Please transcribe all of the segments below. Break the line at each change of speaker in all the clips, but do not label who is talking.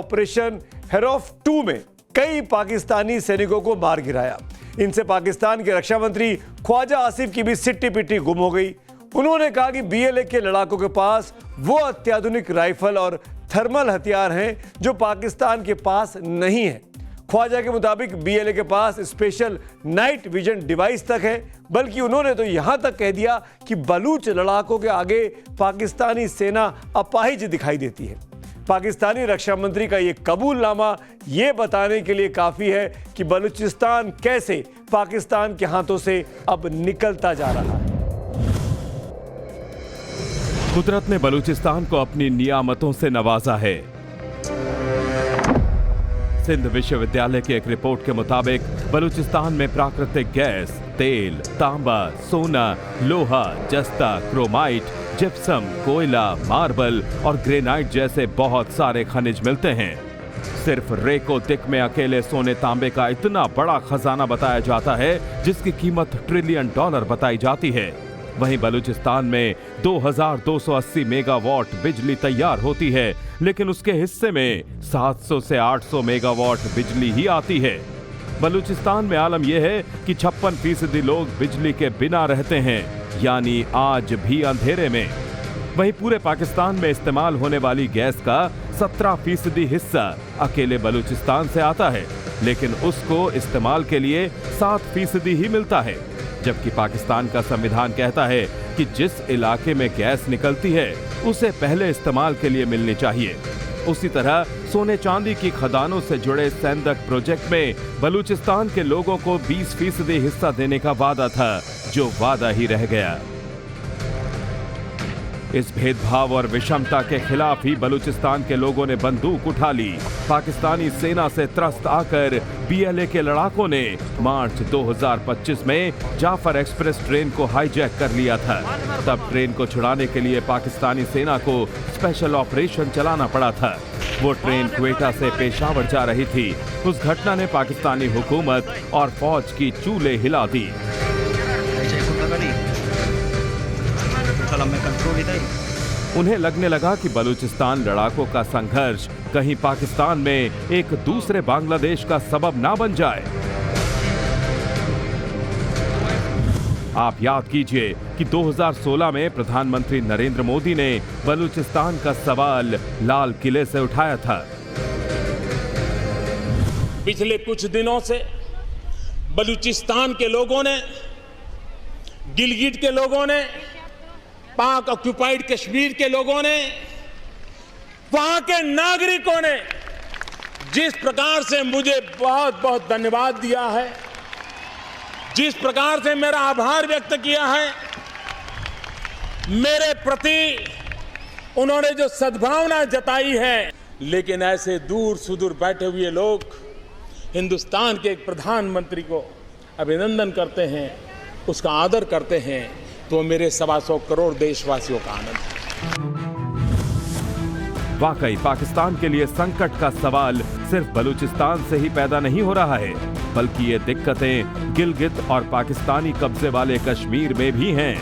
Operation हेरॉफ 2 में कई पाकिस्तानी सैनिकों को मार गिराया। इनसे पाकिस्तान के रक्षा मंत्री ख्वाजा आसिफ की भी सिट्टी पिट्टी गुम हो गई। उन्होंने कहा कि बीएलए के लड़ाकों के पास वो अत्याधुनिक राइफल और थर्मल हथियार हैं जो पाकिस्तान के पास नहीं है। ख्वाजा के मुताबिक बीएलए के पास स्पेशल नाइट विजन डिवाइस तक है, बल्कि उन्होंने तो यहां तक कह दिया कि बलूच लड़ाकों के आगे पाकिस्तानी सेना अपाहिज दिखाई देती है। पाकिस्तानी रक्षा मंत्री का ये कबूलनामा ये बताने के लिए काफी है कि बलूचिस्तान कैसे पाकिस्तान के हाथों से अब निकलता जा रहा है।
कुदरत ने बलूचिस्तान को अपनी नियामतों से नवाजा है। सिंध विश्वविद्यालय की एक रिपोर्ट के मुताबिक बलूचिस्तान में प्राकृतिक गैस, तेल, तांबा, सोना, लोहा, जस्ता, क्रोमाइट, जिप्सम, कोयला, मार्बल और ग्रेनाइट जैसे बहुत सारे खनिज मिलते हैं। सिर्फ रेको तिक में अकेले सोने तांबे का इतना बड़ा खजाना बताया जाता है जिसकी कीमत $1 ट्रिलियन बताई जाती है। वहीं बलूचिस्तान में 2280 मेगावाट बिजली तैयार होती है, लेकिन उसके हिस्से में 700 से 800 मेगावाट बिजली ही आती है। बलूचिस्तान में आलम यह है कि 56% लोग बिजली के बिना रहते हैं, यानी आज भी अंधेरे में। वहीं पूरे पाकिस्तान में इस्तेमाल होने वाली गैस का 17% हिस्सा अकेले बलूचिस्तान से आता है, लेकिन उसको इस्तेमाल के लिए 7% ही मिलता है। जबकि पाकिस्तान का संविधान कहता है कि जिस इलाके में गैस निकलती है उसे पहले इस्तेमाल के लिए मिलनी चाहिए। उसी तरह सोने चांदी की खदानों से जुड़े सेंदक प्रोजेक्ट में बलूचिस्तान के लोगों को 20% हिस्सा देने का वादा था, जो वादा ही रह गया। इस भेदभाव और विषमता के खिलाफ ही बलूचिस्तान के लोगों ने बंदूक उठा ली। पाकिस्तानी सेना से त्रस्त आकर बीएलए के लड़ाकों ने मार्च 2025 में जाफर एक्सप्रेस ट्रेन को हाईजैक कर लिया था। तब ट्रेन को छुड़ाने के लिए पाकिस्तानी सेना को स्पेशल ऑपरेशन चलाना पड़ा था। वो ट्रेन क्वेटा से पेशावर जा रही थी। उस घटना ने पाकिस्तानी हुकूमत और फौज की चूल्हे हिला दी। उन्हें लगने लगा कि बलूचिस्तान लड़ाकों का संघर्ष कहीं पाकिस्तान में एक दूसरे बांग्लादेश का सबब ना बन जाए। आप याद कीजिए कि 2016 में प्रधानमंत्री नरेंद्र मोदी ने बलूचिस्तान का सवाल लाल किले से उठाया था।
पिछले कुछ दिनों से बलूचिस्तान के लोगों ने, गिलगिट के लोगों ने, पाक ऑक्युपाइड कश्मीर के लोगों ने, वहां के नागरिकों ने जिस प्रकार से मुझे बहुत बहुत धन्यवाद दिया है, जिस प्रकार से मेरा आभार व्यक्त किया है, मेरे प्रति उन्होंने जो सद्भावना जताई है। लेकिन ऐसे दूर सुदूर बैठे हुए लोग हिंदुस्तान के एक प्रधानमंत्री को अभिनंदन करते हैं, उसका आदर करते हैं, तो मेरे 125 करोड़ देशवासियों का आनंद है।
वाकई पाकिस्तान के लिए संकट का सवाल सिर्फ बलूचिस्तान से ही पैदा नहीं हो रहा है, बल्कि ये दिक्कतें गिलगित और पाकिस्तानी कब्जे वाले कश्मीर में भी हैं।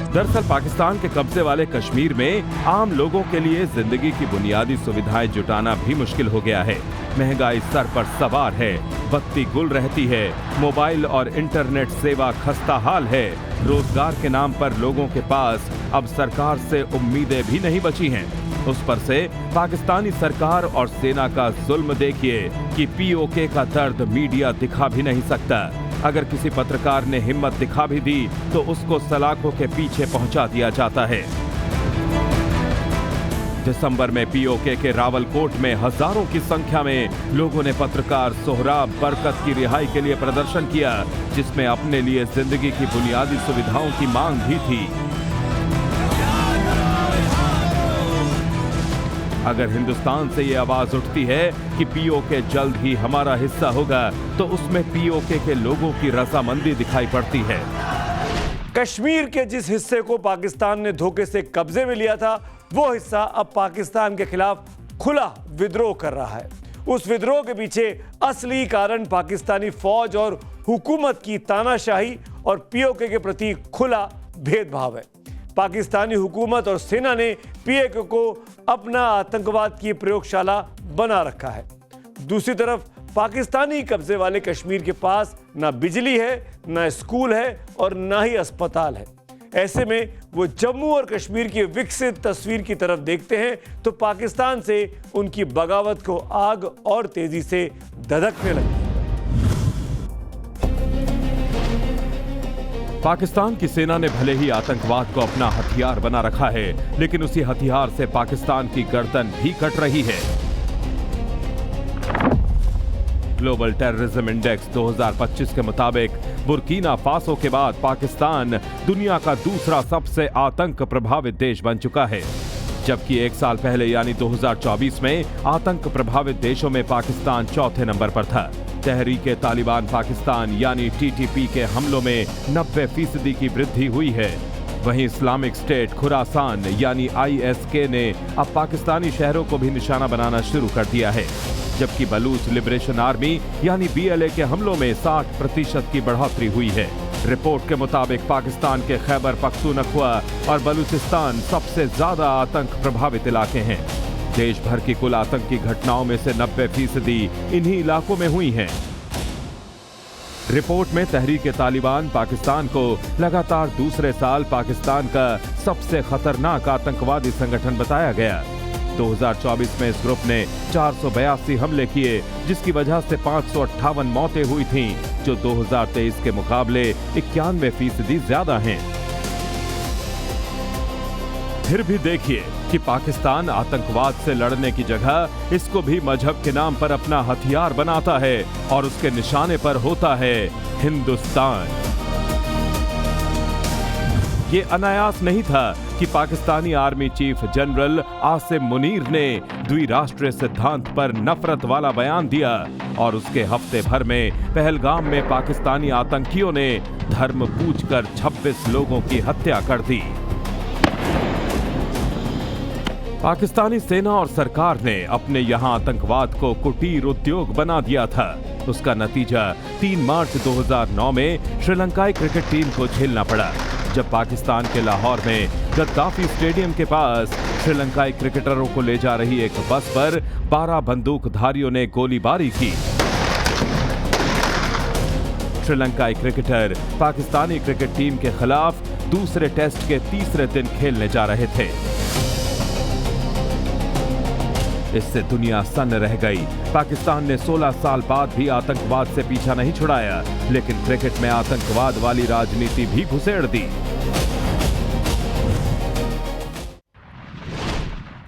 दरअसल पाकिस्तान के कब्जे वाले कश्मीर में आम लोगों के लिए जिंदगी की बुनियादी सुविधाएं जुटाना भी मुश्किल हो गया है। महंगाई सर पर सवार है, बत्ती गुल रहती है, मोबाइल और इंटरनेट सेवा खस्ता हाल है। रोजगार के नाम पर लोगों के पास अब सरकार से उम्मीदें भी नहीं बची हैं। उस पर से पाकिस्तानी सरकार और सेना का जुल्म देखिए कि पीओके का दर्द मीडिया दिखा भी नहीं सकता। अगर किसी पत्रकार ने हिम्मत दिखा भी दी तो उसको सलाखों के पीछे पहुंचा दिया जाता है। दिसंबर में पीओके के रावलकोट में हजारों की संख्या में लोगों ने पत्रकार सोहराब बरकत की रिहाई के लिए प्रदर्शन किया, जिसमें अपने लिए जिंदगी की बुनियादी सुविधाओं की मांग भी थी। अगर हिंदुस्तान से ये आवाज उठती है कि पीओके जल्द ही हमारा हिस्सा होगा, तो उसमें पीओके के लोगों की रजामंदी दिखाई पड़ती है।
कश्मीर के जिस हिस्से को पाकिस्तान ने धोखे से कब्जे में लिया था, वो हिस्सा अब पाकिस्तान के खिलाफ खुला विद्रोह कर रहा है। उस विद्रोह के पीछे असली कारण पाकिस्तानी फौज और हुकूमत की तानाशाही और पीओके के प्रति खुला भेदभाव है। पाकिस्तानी हुकूमत और सेना ने पीओके को अपना आतंकवाद की प्रयोगशाला बना रखा है। दूसरी तरफ पाकिस्तानी कब्जे वाले कश्मीर के पास ना बिजली है, ना स्कूल है और ना ही अस्पताल है। ऐसे में वो जम्मू और कश्मीर की विकसित तस्वीर की तरफ देखते हैं तो पाकिस्तान से उनकी बगावत को आग और तेजी से धधकने लगती है।
पाकिस्तान की सेना ने भले ही आतंकवाद को अपना हथियार बना रखा है, लेकिन उसी हथियार से पाकिस्तान की गर्दन भी कट रही है। ग्लोबल टेररिज्म इंडेक्स 2025 के मुताबिक बुर्किना फासो के बाद पाकिस्तान दुनिया का दूसरा सबसे आतंक प्रभावित देश बन चुका है, जबकि एक साल पहले यानी 2024 में आतंक प्रभावित देशों में पाकिस्तान चौथे नंबर पर था। तहरीके तालिबान पाकिस्तान यानी टीटीपी के हमलों में 90% की वृद्धि हुई है। वहीं इस्लामिक स्टेट खुरासान यानी ISK ने अब पाकिस्तानी शहरों को भी निशाना बनाना शुरू कर दिया है, जबकि बलूच लिबरेशन आर्मी यानी BLA के हमलों में 60% की बढ़ोतरी हुई है। रिपोर्ट के मुताबिक पाकिस्तान के खैबर पख्तूनख्वा और बलूचिस्तान सबसे ज्यादा आतंक प्रभावित इलाके हैं। देश भर की कुल आतंकी घटनाओं में से 90% इन्हीं इलाकों में हुई हैं। रिपोर्ट में तहरीके तालिबान पाकिस्तान को लगातार दूसरे साल पाकिस्तान का सबसे खतरनाक आतंकवादी संगठन बताया गया। 2024 में इस ग्रुप ने 482 हमले किए, जिसकी वजह से 558 मौतें हुई थीं, जो 2023 के मुकाबले 91% ज्यादा हैं। फिर भी देखिए कि पाकिस्तान आतंकवाद से लड़ने की जगह इसको भी मजहब के नाम पर अपना हथियार बनाता है और उसके निशाने पर होता है हिंदुस्तान। ये अनायास नहीं था कि Pakistani army chief general Asim Munir ने द्विराष्ट्रीय सिद्धांत पर नफरत वाला बयान दिया और उसके हफ्ते भर में पहलगाम में पाकिस्तानी आतंकियों ने धर्म पूछकर 26 लोगों की हत्या कर दी। पाकिस्तानी सेना और सरकार ने अपने यहां आतंकवाद को कुटीर उद्योग बना दिया था। उसका नतीजा 3 मार्च 2009 में श्रीलंकाई क्रिकेट टीम को झेलना पड़ा, जब पाकिस्तान के लाहौर में गद्दाफी स्टेडियम के पास श्रीलंकाई क्रिकेटरों को ले जा रही एक बस पर 12 बंदूकधारियों ने गोलीबारी की। श्रीलंकाई क्रिकेटर पाकिस्तानी क्रिकेट टीम के खिलाफ दूसरे टेस्ट के तीसरे दिन खेलने जा रहे थे। इससे दुनिया सन्न रह गई। पाकिस्तान ने 16 साल बाद भी आतंकवाद से पीछा नहीं छुड़ाया, लेकिन क्रिकेट में आतंकवाद वाली राजनीति भी घुसेड़ दी।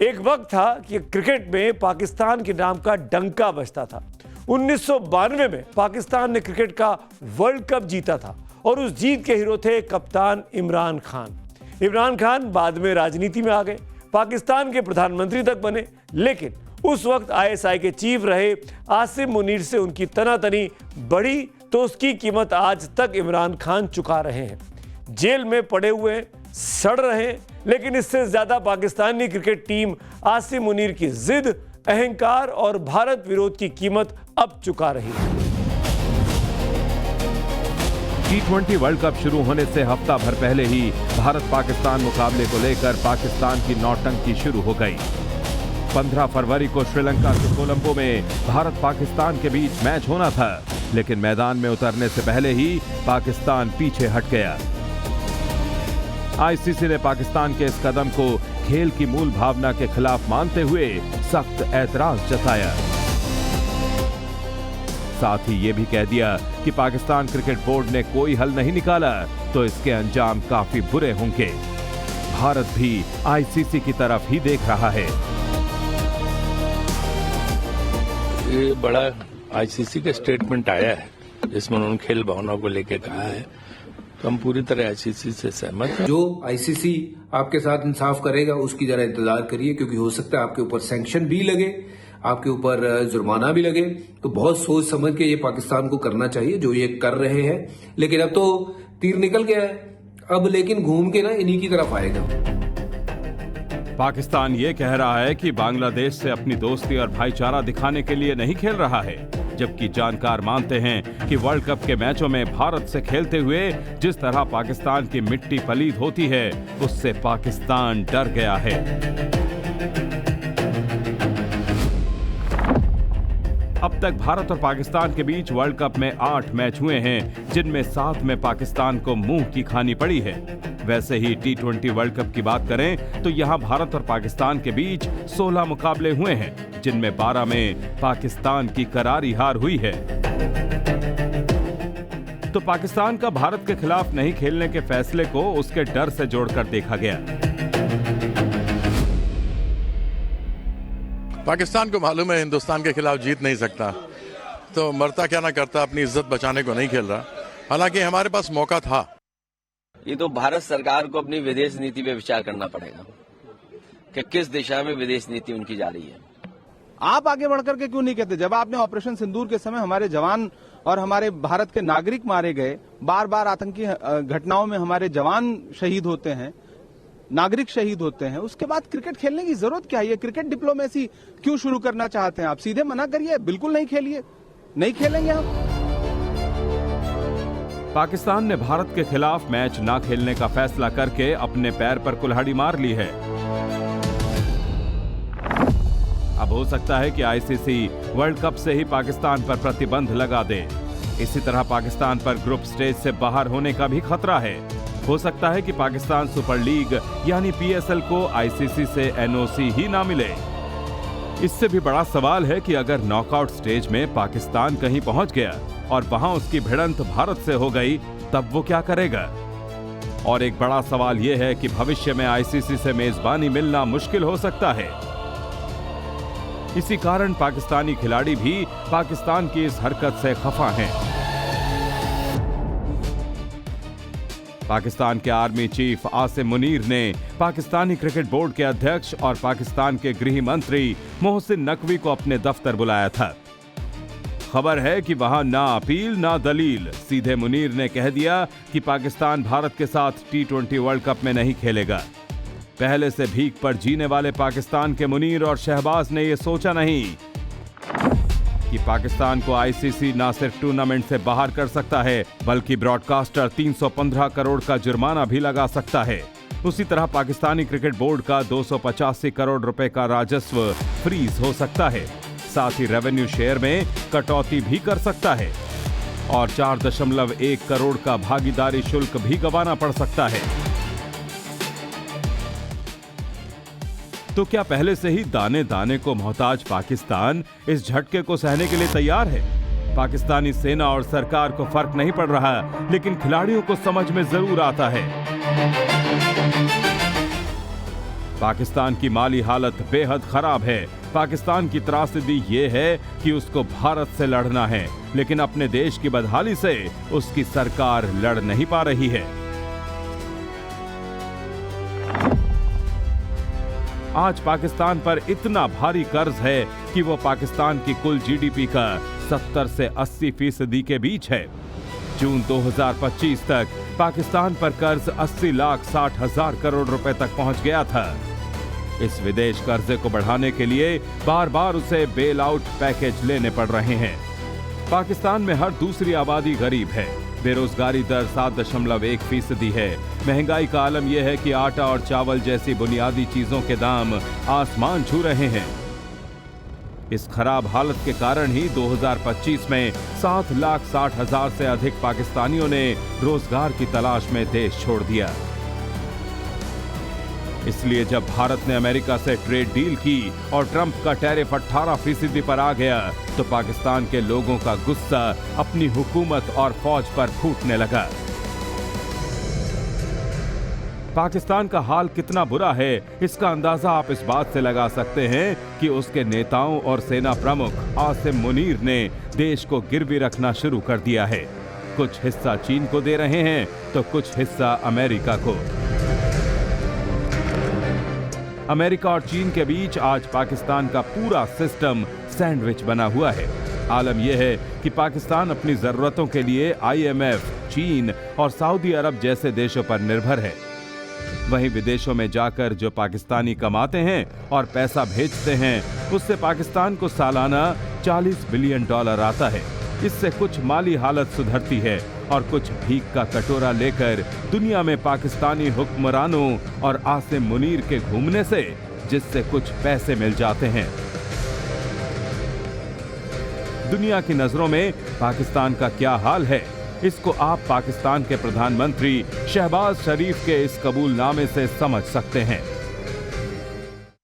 एक वक्त था कि क्रिकेट में पाकिस्तान के नाम का डंका बजता था। 1992 में पाकिस्तान ने क्रिकेट का वर्ल्ड कप जीता था और उस जीत के हीरो थे कप्तान इमरान खान। इमरान खान बाद में राजनीति में आ गए, पाकिस्तान के प्रधानमंत्री तक बने, लेकिन उस वक्त ISI के चीफ रहे आसिम मुनीर से उनकी तनातनी बढ़ी तो उसकी कीमत आज तक इमरान खान चुका रहे हैं। जेल में पड़े हुए सड़ रहे हैं, लेकिन इससे ज्यादा पाकिस्तानी क्रिकेट टीम आसिम मुनीर की जिद, अहंकार और भारत विरोध की कीमत अब चुका रही है।
T20 वर्ल्ड कप शुरू होने से हफ्ता भर पहले ही भारत पाकिस्तान मुकाबले को लेकर पाकिस्तान की नौटंकी शुरू हो गई। 15 फरवरी को श्रीलंका के कोलंबो में भारत पाकिस्तान के बीच मैच होना था, लेकिन मैदान में उतरने से पहले ही पाकिस्तान पीछे हट गया। ICC ने पाकिस्तान के इस कदम को खेल की मूल भावना के खिलाफ मानते हुए सख्त ऐतराज जताया। साथ ही ये भी कह दिया कि पाकिस्तान क्रिकेट बोर्ड ने कोई हल नहीं निकाला तो इसके अंजाम काफी बुरे होंगे। भारत भी ICC की तरफ ही देख रहा है।
ये बड़ा ICC का स्टेटमेंट आया है जिसमें उन्होंने खेल भावना को लेकर कहा है, तो हम पूरी तरह ICC से सहमत हैं।
जो ICC आपके साथ इंसाफ करेगा उसकी जरा इंतजार करिए, क्योंकि हो सकता है आपके ऊपर सैंक्शन भी लगे, आपके ऊपर जुर्माना भी लगे। तो बहुत सोच समझ के ये पाकिस्तान को करना चाहिए जो ये कर रहे हैं। लेकिन अब तो तीर निकल गया है, अब लेकिन घूम के ना इन्हीं की तरफ आएगा।
पाकिस्तान ये कह रहा है कि बांग्लादेश से अपनी दोस्ती और भाईचारा दिखाने के लिए नहीं खेल रहा है, जबकि जानकार मानते हैं कि वर्ल्ड कप के मैचों में भारत से खेलते हुए जिस तरह पाकिस्तान की मिट्टी पलीद होती है, उससे पाकिस्तान डर गया है। अब तक भारत और पाकिस्तान के बीच वर्ल्ड कप में 8 मैच हुए हैं, जिनमें 7 में पाकिस्तान को मुंह की खानी पड़ी है। वैसे ही T20 वर्ल्ड कप की बात करें तो यहां भारत और पाकिस्तान के बीच 16 मुकाबले हुए हैं, जिनमें 12 में पाकिस्तान की करारी हार हुई है। तो पाकिस्तान का भारत के खिलाफ नहीं खेलने के फैसले को उसके डर से जोड़कर देखा गया।
पाकिस्तान को मालूम है हिंदुस्तान के खिलाफ जीत नहीं सकता, तो मरता क्या ना करता, अपनी इज्जत बचाने को नहीं खेल रहा। हालांकि हमारे पास मौका था।
ये तो भारत सरकार को अपनी विदेश नीति पे विचार करना पड़ेगा कि किस दिशा में विदेश नीति उनकी जा रही है।
आप आगे बढ़कर के क्यों नहीं कहते? जब आपने ऑपरेशन सिंदूर के समय हमारे जवान और हमारे भारत के नागरिक मारे गए, बार बार आतंकी घटनाओं में हमारे जवान शहीद होते हैं, नागरिक शहीद होते हैं, उसके बाद क्रिकेट खेलने की जरूरत क्या है? ये क्रिकेट डिप्लोमेसी क्यों शुरू करना चाहते हैं आप? सीधे मना करिए, बिल्कुल नहीं खेलिए, नहीं खेलेंगे हम।
पाकिस्तान ने भारत के खिलाफ मैच ना खेलने का फैसला करके अपने पैर पर कुल्हाड़ी मार ली है। अब हो सकता है कि आईसीसी वर्ल्ड कप से ही पाकिस्तान पर प्रतिबंध लगा दे। इसी तरह पाकिस्तान पर ग्रुप स्टेज से बाहर होने का भी खतरा है। हो सकता है कि पाकिस्तान सुपर लीग यानी PSL को आईसीसी से NOC ही ना मिले। इससे भी बड़ा सवाल है कि अगर नॉकआउट स्टेज में पाकिस्तान कहीं पहुंच गया और वहां उसकी भिड़ंत भारत से हो गई, तब वो क्या करेगा? और एक बड़ा सवाल यह है कि भविष्य में आईसीसी से मेजबानी मिलना मुश्किल हो सकता है। इसी कारण पाकिस्तानी खिलाड़ी भी पाकिस्तान की इस हरकत से खफा हैं। पाकिस्तान के आर्मी चीफ आसिम मुनीर ने पाकिस्तानी क्रिकेट बोर्ड के अध्यक्ष और पाकिस्तान के गृह मंत्री मोहसिन नकवी को अपने दफ्तर बुलाया था। खबर है कि वहां ना अपील ना दलील, सीधे मुनीर ने कह दिया कि पाकिस्तान भारत के साथ T20 वर्ल्ड कप में नहीं खेलेगा। पहले से भीख पर जीने वाले पाकिस्तान के मुनीर और शहबाज ने यह सोचा नहीं कि पाकिस्तान को आईसीसी ना सिर्फ टूर्नामेंट से बाहर कर सकता है, बल्कि ब्रॉडकास्टर 315 करोड़ का जुर्माना भी लगा सकता है। उसी तरह पाकिस्तानी क्रिकेट बोर्ड का 285 करोड़ रुपए का राजस्व फ्रीज हो सकता है। साथ ही रेवेन्यू शेयर में कटौती भी कर सकता है और 4.1 करोड़ का भागीदारी शुल्क भी गंवाना पड़ सकता है। तो क्या पहले से ही दाने दाने को मोहताज पाकिस्तान इस झटके को सहने के लिए तैयार है? पाकिस्तानी सेना और सरकार को फर्क नहीं पड़ रहा, लेकिन खिलाड़ियों को समझ में जरूर आता है। पाकिस्तान की माली हालत बेहद खराब है। पाकिस्तान की त्रासदी ये है कि उसको भारत से लड़ना है, लेकिन अपने देश की बदहाली से उसकी सरकार लड़ नहीं पा रही है। आज पाकिस्तान पर इतना भारी कर्ज है कि वो पाकिस्तान की कुल GDP का 70 से 80% के बीच है। जून 2025 तक पाकिस्तान पर कर्ज 80,60,000 करोड़ रुपए तक पहुंच गया था। इस विदेश कर्जे को बढ़ाने के लिए बार बार उसे बेल आउट पैकेज लेने पड़ रहे हैं। पाकिस्तान में हर दूसरी आबादी गरीब है। बेरोजगारी दर 7.1% है। महंगाई का आलम यह है कि आटा और चावल जैसी बुनियादी चीजों के दाम आसमान छू रहे हैं। इस खराब हालत के कारण ही 2025 में 7,60,000 से अधिक पाकिस्तानियों ने रोजगार की तलाश में देश छोड़ दिया। इसलिए जब भारत ने अमेरिका से ट्रेड डील की और ट्रंप का टैरिफ 18% पर आ गया, तो पाकिस्तान के लोगों का गुस्सा अपनी हुकूमत और फौज पर फूटने लगा। पाकिस्तान का हाल कितना बुरा है, इसका अंदाजा आप इस बात से लगा सकते हैं कि उसके नेताओं और सेना प्रमुख आसिम मुनीर ने देश को गिरवी रखना शुरू कर दिया है। कुछ हिस्सा चीन को दे रहे हैं तो कुछ हिस्सा अमेरिका को। अमेरिका और चीन के बीच आज पाकिस्तान का पूरा सिस्टम सैंडविच बना हुआ है। आलम यह है कि पाकिस्तान अपनी जरूरतों के लिए IMF, चीन और सऊदी अरब जैसे देशों पर निर्भर है। वहीं विदेशों में जाकर जो पाकिस्तानी कमाते हैं और पैसा भेजते हैं, उससे पाकिस्तान को सालाना $40 बिलियन आता है। इससे कुछ माली हालत सुधरती है और कुछ भीख का कटोरा लेकर दुनिया में पाकिस्तानी हुक्मरानों और आसिम मुनीर के घूमने से जिससे कुछ पैसे मिल जाते हैं। दुनिया की नजरों में पाकिस्तान का क्या हाल है, इसको आप पाकिस्तान के प्रधानमंत्री शहबाज शरीफ के इस कबूलनामे से समझ सकते हैं।